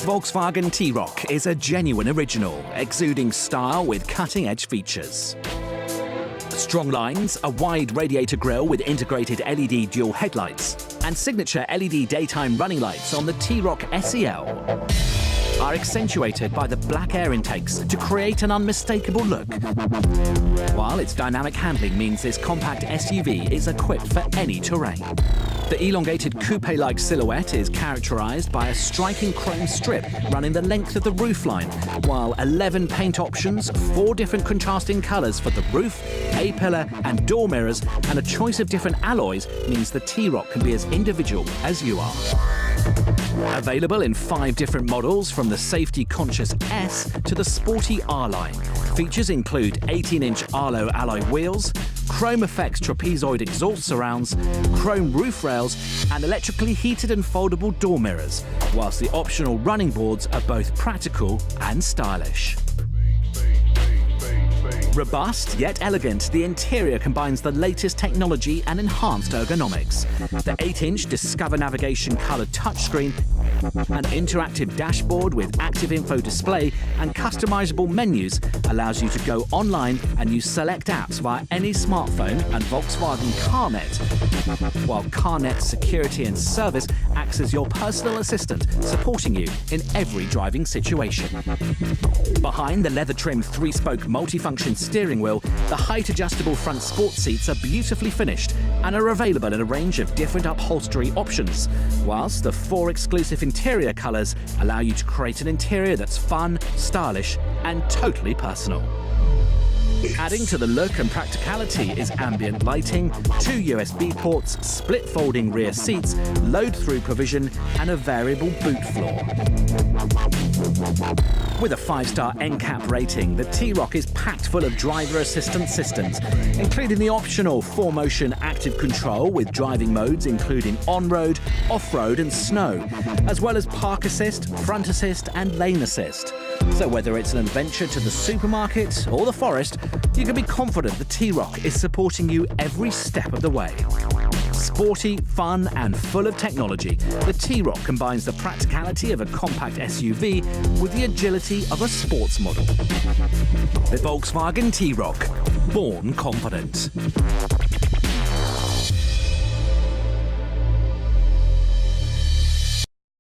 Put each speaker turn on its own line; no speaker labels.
Volkswagen T Roc is a genuine original, exuding style with cutting-edge features. Strong lines, a wide radiator grille with integrated LED dual headlights, and signature LED daytime running lights on the T Roc SEL are accentuated by the black air intakes to create an unmistakable look, while its dynamic handling means this compact SUV is equipped for any terrain. The elongated coupe-like silhouette is characterized by a striking chrome strip running the length of the roofline, while 11 paint options, 4 different contrasting colors for the roof, A-pillar and door mirrors, and a choice of different alloys means the T Roc can be as individual as you are. Available in 5 different models, from the safety-conscious S to the sporty R-line. Features include 18-inch Arlo alloy wheels, Chrome Effects trapezoid exhaust surrounds, chrome roof rails, and electrically heated and foldable door mirrors, whilst the optional running boards are both practical and stylish. Robust yet elegant, the interior combines the latest technology and enhanced ergonomics. The 8-inch Discover Navigation colored touchscreen, an interactive dashboard with active info display and customizable menus allows you to go online and use select apps via any smartphone and Volkswagen CarNet, while CarNet Security and Service acts as your personal assistant, supporting you in every driving situation. Behind the leather-trimmed 3-spoke multifunction steering wheel, the height-adjustable front sports seats are beautifully finished and are available in a range of different upholstery options, whilst the 4 exclusive interior colours allow you to create an interior that's fun, stylish and totally personal. Adding to the look and practicality is ambient lighting, 2 USB ports, split folding rear seats, load-through provision and a variable boot floor. With a 5-star NCAP rating, the T Roc is packed full of driver assistance systems, including the optional 4-motion active control with driving modes including on-road, off-road and snow, as well as park assist, front assist and lane assist. So whether it's an adventure to the supermarket or the forest, you can be confident the T Roc is supporting you every step of the way. Sporty, fun and full of technology, the T Roc combines the practicality of a compact SUV with the agility of a sports model. The Volkswagen T Roc, born confident.